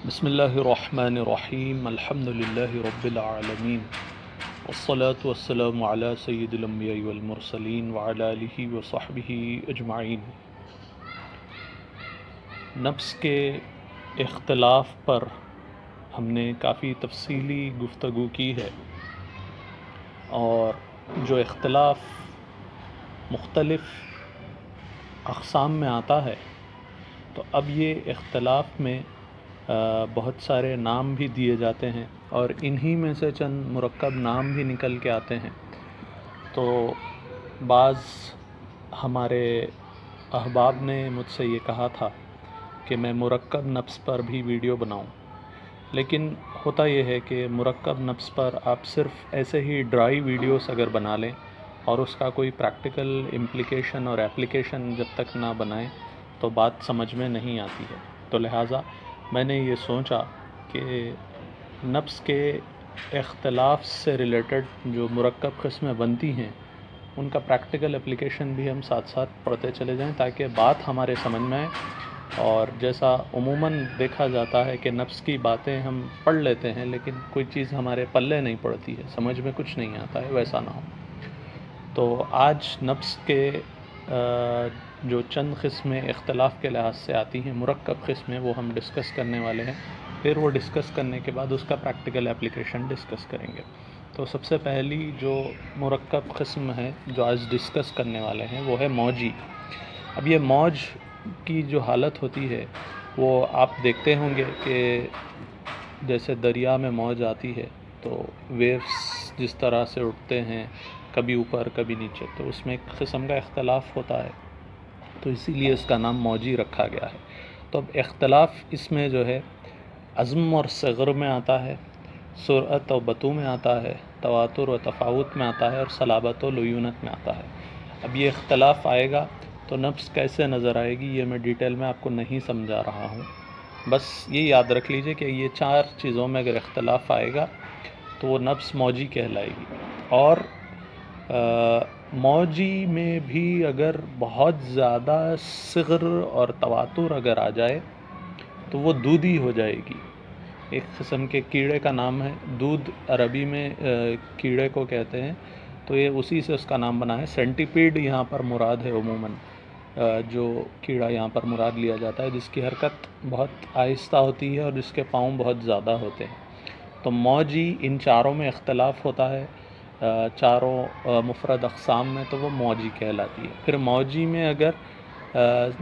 بسم اللہ الرحمن الرحیم الحمد للہ رب العالمین والصلاة والسلام علی سید الانبیاء والمرسلین وعلی آلہ وصحبہ اجمعین۔ نفس کے اختلاف پر ہم نے کافی تفصیلی گفتگو کی ہے، اور جو اختلاف مختلف اقسام میں آتا ہے تو اب یہ اختلاف میں بہت سارے نام بھی دیے جاتے ہیں، اور انہی میں سے چند مرکب نام بھی نکل کے آتے ہیں۔ تو بعض ہمارے احباب نے مجھ سے یہ کہا تھا کہ میں مرکب نفس پر بھی ویڈیو بناؤں، لیکن ہوتا یہ ہے کہ مرکب نفس پر آپ صرف ایسے ہی ڈرائی ویڈیوز اگر بنا لیں اور اس کا کوئی پریکٹیکل امپلیکیشن اور ایپلیکیشن جب تک نہ بنائیں تو بات سمجھ میں نہیں آتی ہے۔ تو لہٰذا میں نے یہ سوچا کہ نفس کے اختلاف سے ریلیٹڈ جو مرکب قسمیں بنتی ہیں ان کا پریکٹیکل اپلیکیشن بھی ہم ساتھ ساتھ پڑھتے چلے جائیں، تاکہ بات ہمارے سمجھ میں آئے۔ اور جیسا عموماً دیکھا جاتا ہے کہ نفس کی باتیں ہم پڑھ لیتے ہیں لیکن کوئی چیز ہمارے پلے نہیں پڑتی ہے، سمجھ میں کچھ نہیں آتا ہے، ویسا نہ ہو۔ تو آج نفس کے جو چند قسمیں اختلاف کے لحاظ سے آتی ہیں، مرکب قسمیں، وہ ہم ڈسکس کرنے والے ہیں۔ پھر وہ ڈسکس کرنے کے بعد اس کا پریکٹیکل اپلیکیشن ڈسکس کریں گے۔ تو سب سے پہلی جو مرکب قسم ہے جو آج ڈسکس کرنے والے ہیں وہ ہے موجی۔ اب یہ موج کی جو حالت ہوتی ہے وہ آپ دیکھتے ہوں گے کہ جیسے دریا میں موج آتی ہے تو ویوز جس طرح سے اٹھتے ہیں، کبھی اوپر کبھی نیچے، تو اس میں ایک قسم کا اختلاف ہوتا ہے، تو اسی لیے اس کا نام موجی رکھا گیا ہے۔ تو اب اختلاف اس میں جو ہے عزم اور صغر میں آتا ہے، سرعت و بطو میں آتا ہے، تواتر و تفاوت میں آتا ہے، اور صلابت و لیونت میں آتا ہے۔ اب یہ اختلاف آئے گا تو نفس کیسے نظر آئے گی یہ میں ڈیٹیل میں آپ کو نہیں سمجھا رہا ہوں، بس یہ یاد رکھ لیجئے کہ یہ چار چیزوں میں اگر اختلاف آئے گا تو وہ نفس موجی کہلائے گی۔ اور موجی میں بھی اگر بہت زیادہ صغر اور تواتر اگر آ جائے تو وہ دودھی ہو جائے گی۔ ایک قسم کے کیڑے کا نام ہے دودھ، عربی میں کیڑے کو کہتے ہیں، تو یہ اسی سے اس کا نام بنا ہے۔ سینٹیپیڈ یہاں پر مراد ہے، عموماً جو کیڑا یہاں پر مراد لیا جاتا ہے، جس کی حرکت بہت آہستہ ہوتی ہے اور جس کے پاؤں بہت زیادہ ہوتے ہیں۔ تو موجی ان چاروں میں اختلاف ہوتا ہے، چاروں مفرد اقسام میں، تو وہ موجی کہلاتی ہے۔ پھر موجی میں اگر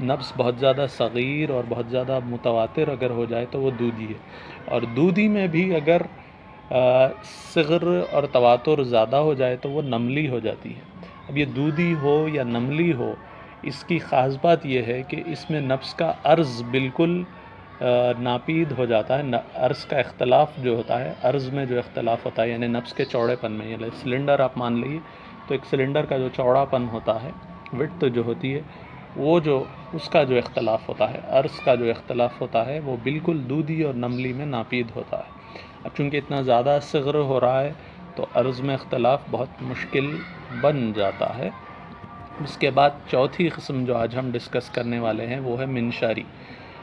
نفس بہت زیادہ صغیر اور بہت زیادہ متواتر اگر ہو جائے تو وہ دودھی ہے، اور دودھی میں بھی اگر صغر اور تواتر زیادہ ہو جائے تو وہ نملی ہو جاتی ہے۔ اب یہ دودھی ہو یا نملی ہو، اس کی خاص بات یہ ہے کہ اس میں نفس کا عرض بالکل ناپید ہو جاتا ہے۔ عرض کا اختلاف جو ہوتا ہے، عرض میں جو اختلاف ہوتا ہے، یعنی نفس کے چوڑے پن میں، یعنی سلنڈر آپ مان لیجیے تو ایک سلنڈر کا جو چوڑا پن ہوتا ہے، وڈتھ جو ہوتی ہے، وہ جو اس کا جو اختلاف ہوتا ہے، عرض کا جو اختلاف ہوتا ہے، وہ بالکل دودھی اور نملی میں ناپید ہوتا ہے۔ اب چونکہ اتنا زیادہ صغر ہو رہا ہے تو عرض میں اختلاف بہت مشکل بن جاتا ہے۔ اس کے بعد چوتھی قسم جو آج ہم ڈسکس کرنے والے ہیں وہ ہے منشاری۔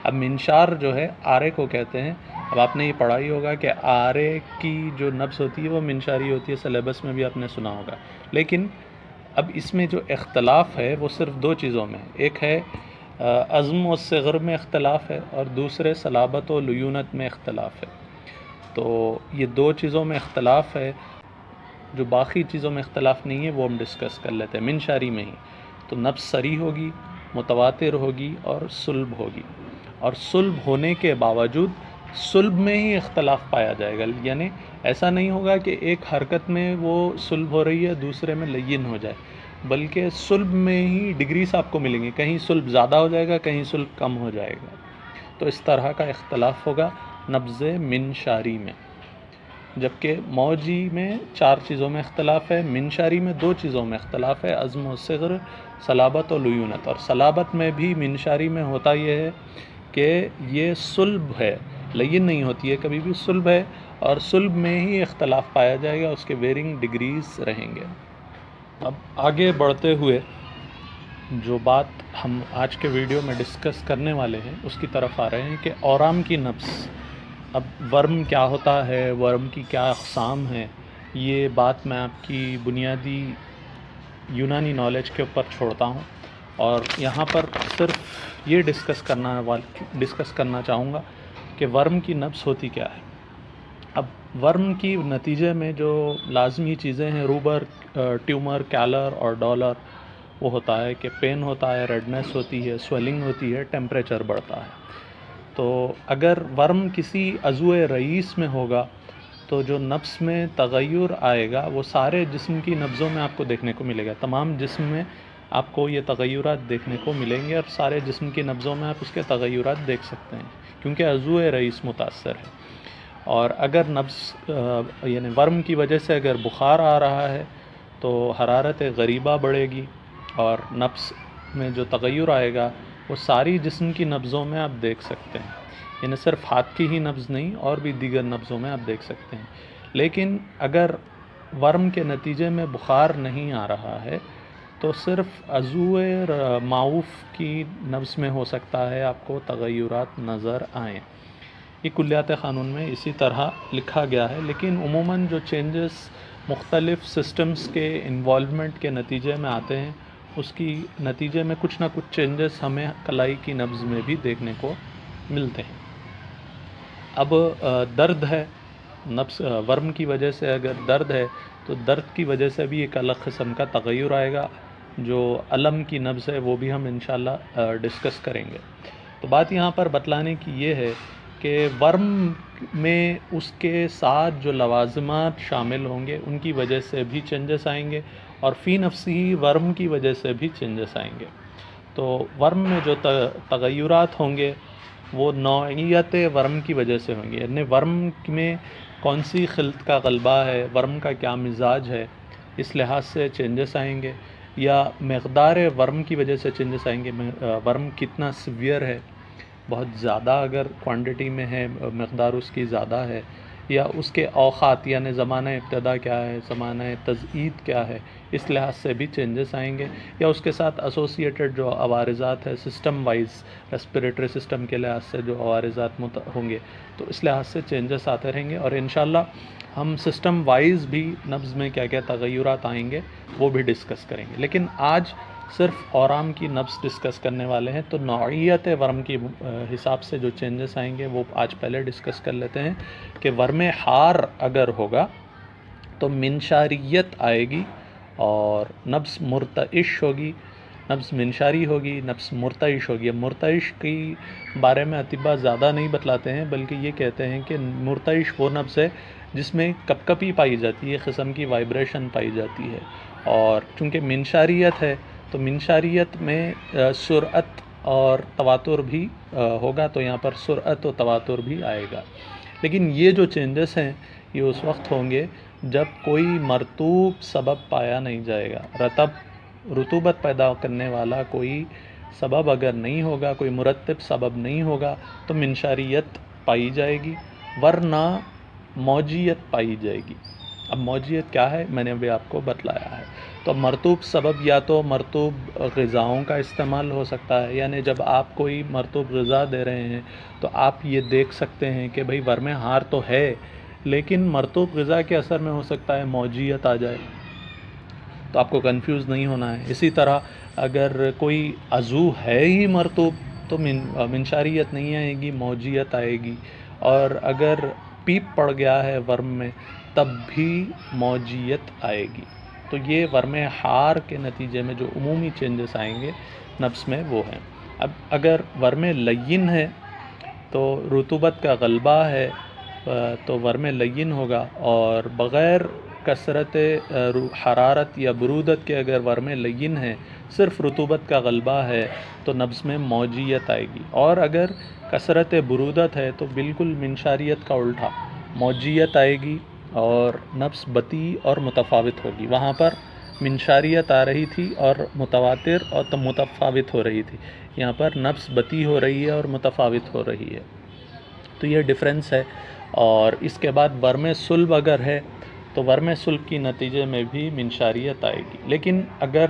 اب منشار جو ہے آرے کو کہتے ہیں۔ اب آپ نے یہ پڑھا ہی ہوگا کہ آرے کی جو نفس ہوتی ہے وہ منشاری ہوتی ہے، سلیبس میں بھی آپ نے سنا ہوگا۔ لیکن اب اس میں جو اختلاف ہے وہ صرف دو چیزوں میں ہے، ایک ہے عزم و صغر میں اختلاف ہے، اور دوسرے صلابت و لیونت میں اختلاف ہے۔ تو یہ دو چیزوں میں اختلاف ہے، جو باقی چیزوں میں اختلاف نہیں ہے وہ ہم ڈسکس کر لیتے ہیں۔ منشاری میں ہی تو نفس سری ہوگی، متواتر ہوگی اور صلب ہوگی، اور صلب ہونے کے باوجود صلب میں ہی اختلاف پایا جائے گا، یعنی ایسا نہیں ہوگا کہ ایک حرکت میں وہ صلب ہو رہی ہے دوسرے میں لین ہو جائے، بلکہ صلب میں ہی ڈگریز آپ کو ملیں گی، کہیں صلب زیادہ ہو جائے گا، کہیں صلب کم ہو جائے گا۔ تو اس طرح کا اختلاف ہوگا نبض منشاری میں۔ جبکہ موجی میں چار چیزوں میں اختلاف ہے، منشاری میں دو چیزوں میں اختلاف ہے، عزم و صغر، صلابت و لیونت۔ اور صلابت میں بھی منشاری میں ہوتا یہ ہے کہ یہ صلب ہے، لین نہیں ہوتی ہے کبھی بھی، صلب ہے، اور صلب میں ہی اختلاف پایا جائے گا، اس کے ویرنگ ڈگریز رہیں گے۔ اب آگے بڑھتے ہوئے جو بات ہم آج کے ویڈیو میں ڈسکس کرنے والے ہیں اس کی طرف آ رہے ہیں کہ اورام کی نفس اب ورم کیا ہوتا ہے، ورم کی کیا اقسام ہیں، یہ بات میں آپ کی بنیادی یونانی نالج کے اوپر چھوڑتا ہوں، اور یہاں پر صرف یہ ڈسکس کرنا چاہوں گا کہ ورم کی نبض ہوتی کیا ہے۔ اب ورم کی نتیجے میں جو لازمی چیزیں ہیں، روبر، ٹیومر، کیلر اور ڈالر، وہ ہوتا ہے کہ پین ہوتا ہے، ریڈنس ہوتی ہے، سویلنگ ہوتی ہے، ٹیمپریچر بڑھتا ہے۔ تو اگر ورم کسی عضو رئیس میں ہوگا تو جو نبض میں تغیر آئے گا وہ سارے جسم کی نبضوں میں آپ کو دیکھنے کو ملے گا، تمام جسم میں آپ کو یہ تغیرات دیکھنے کو ملیں گے، اور سارے جسم کی نبضوں میں آپ اس کے تغیرات دیکھ سکتے ہیں کیونکہ عضو رئیس متاثر ہے۔ اور اگر نبض یعنی ورم کی وجہ سے اگر بخار آ رہا ہے تو حرارت غریبہ بڑھے گی، اور نبض میں جو تغیر آئے گا وہ ساری جسم کی نبضوں میں آپ دیکھ سکتے ہیں، یعنی صرف ہاتھ کی ہی نبض نہیں، اور بھی دیگر نبضوں میں آپ دیکھ سکتے ہیں۔ لیکن اگر ورم کے نتیجے میں بخار نہیں آ رہا ہے تو صرف عضو معوف کی نبض میں ہو سکتا ہے آپ کو تغیرات نظر آئیں۔ یہ کلیات قانون میں اسی طرح لکھا گیا ہے، لیکن عموماً جو چینجز مختلف سسٹمز کے انوالومنٹ کے نتیجے میں آتے ہیں، اس کی نتیجے میں کچھ نہ کچھ چینجز ہمیں کلائی کی نبض میں بھی دیکھنے کو ملتے ہیں۔ اب درد ہے، نبض ورم کی وجہ سے اگر درد ہے تو درد کی وجہ سے بھی ایک الگ قسم کا تغیر آئے گا، جو علم کی نبض ہے وہ بھی ہم انشاءاللہ ڈسکس کریں گے۔ تو بات یہاں پر بتلانے کی یہ ہے کہ ورم میں اس کے ساتھ جو لوازمات شامل ہوں گے ان کی وجہ سے بھی چینجز آئیں گے، اور فی نفسی ورم کی وجہ سے بھی چینجز آئیں گے۔ تو ورم میں جو تغیرات ہوں گے وہ نوعیت ورم کی وجہ سے ہوں گے، یعنی ورم میں کون سی خلط کا غلبہ ہے، ورم کا کیا مزاج ہے، اس لحاظ سے چینجز آئیں گے، یا مقدار ورم کی وجہ سے چینجز آئیں گے، ورم کتنا سیویئر ہے، بہت زیادہ اگر کوانٹٹی میں ہے، مقدار اس کی زیادہ ہے، یا اس کے اوقات یعنی زمانہ ابتدا کیا ہے، زمانہ تزئید کیا ہے، اس لحاظ سے بھی چینجز آئیں گے، یا اس کے ساتھ ایسوسیٹڈ جو عوارضات ہے سسٹم وائز، ریسپیریٹری سسٹم کے لحاظ سے جو عوارضات ہوں گے تو اس لحاظ سے چینجز آتے رہیں گے، اور انشاءاللہ ہم سسٹم وائز بھی نبض میں کیا کیا تغیرات آئیں گے وہ بھی ڈسکس کریں گے۔ لیکن آج صرف اورام کی نبض ڈسکس کرنے والے ہیں، تو نوعیت ورم کی حساب سے جو چینجز آئیں گے وہ آج پہلے ڈسکس کر لیتے ہیں کہ ورم حار اگر ہوگا تو منشاریت آئے گی، اور نبض مرتعش ہوگی، نبض منشاری ہوگی، نبض مرتعش ہوگی۔ اب مرتعش کی بارے میں اطباء زیادہ نہیں بتلاتے ہیں، بلکہ یہ کہتے ہیں کہ مرتعش وہ نبض ہے جس میں کپ کپی پائی جاتی ہے، ایک قسم کی وائبریشن پائی جاتی ہے، اور چونکہ منشاریت ہے تو منشاریت میں سرعت اور تواتر بھی ہوگا، تو یہاں پر سرعت و تواتر بھی آئے گا۔ لیکن یہ جو چینجز ہیں یہ اس وقت ہوں گے جب کوئی مرطوب سبب پایا نہیں جائے گا، رطوبت پیدا کرنے والا کوئی سبب اگر نہیں ہوگا، کوئی مرتب سبب نہیں ہوگا تو منشاریت پائی جائے گی، ورنہ موجیت پائی جائے گی۔ اب موجیت کیا ہے میں نے ابھی آپ کو بتلایا ہے۔ تو مرطوب سبب یا تو مرطوب غذاؤں کا استعمال ہو سکتا ہے، یعنی جب آپ کوئی مرطوب غذا دے رہے ہیں تو آپ یہ دیکھ سکتے ہیں کہ بھئی ورم حار تو ہے، لیکن مرطوب غذا کے اثر میں ہو سکتا ہے موجیت آ جائے، تو آپ کو کنفیوز نہیں ہونا ہے۔ اسی طرح اگر کوئی عضو ہے ہی مرطوب تو منشاریت نہیں آئے گی، موجیت آئے گی، اور اگر پیپ پڑ گیا ہے ورم میں تب بھی موجیت آئے گی۔ تو یہ ورم حار کے نتیجے میں جو عمومی چینجز آئیں گے نبض میں وہ ہیں۔ اب اگر ورم لین ہے تو رطوبت کا غلبہ ہے تو ورم لین ہوگا، اور بغیر کثرت حرارت یا برودت کے اگر ورم لین ہے، صرف رطوبت کا غلبہ ہے تو نبض میں موجیت آئے گی، اور اگر کثرت برودت ہے تو بالکل منشاریت کا الٹا موجیت آئے گی، اور نبض بطیء اور متفاوت ہوگی۔ وہاں پر منشاریت آ رہی تھی اور متواتر اور متفاوت ہو رہی تھی، یہاں پر نبض بطیء ہو رہی ہے اور متفاوت ہو رہی ہے، تو یہ ڈفرینس ہے۔ اور اس کے بعد ورم صلب اگر ہے تو ورم صلب کی نتیجے میں بھی منشاریت آئے گی، لیکن اگر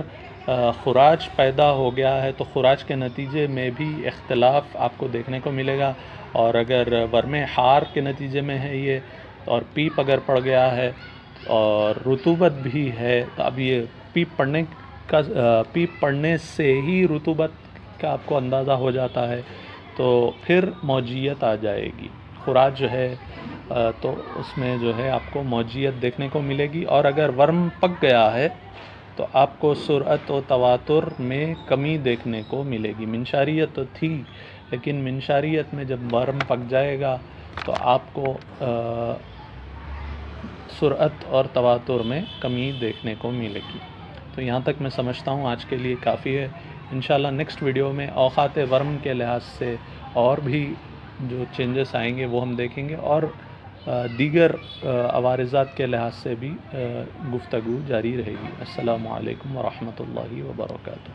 خراج پیدا ہو گیا ہے تو خراج کے نتیجے میں بھی اختلاف آپ کو دیکھنے کو ملے گا، اور اگر ورم حار کے نتیجے میں ہے یہ، اور پیپ اگر پڑ گیا ہے اور رطوبت بھی ہے، تو اب یہ پیپ پڑنے سے ہی رطوبت کا آپ کو اندازہ ہو جاتا ہے، تو پھر موجیت آ جائے گی۔ خراج جو ہے تو اس میں جو ہے آپ کو موجیت دیکھنے کو ملے گی، اور اگر ورم پک گیا ہے تو آپ کو سرعت و تواتر میں کمی دیکھنے کو ملے گی۔ منشاریت تو تھی، لیکن منشاریت میں جب ورم پک جائے گا تو آپ کو سرعت اور تواتر میں کمی دیکھنے کو ملے گی۔ تو یہاں تک میں سمجھتا ہوں آج کے لیے کافی ہے۔ انشاءاللہ نیکسٹ ویڈیو میں اوقات ورم کے لحاظ سے اور بھی جو چینجز آئیں گے وہ ہم دیکھیں گے، اور دیگر عوارضات کے لحاظ سے بھی گفتگو جاری رہے گی۔ السلام علیکم ورحمۃ اللہ وبرکاتہ۔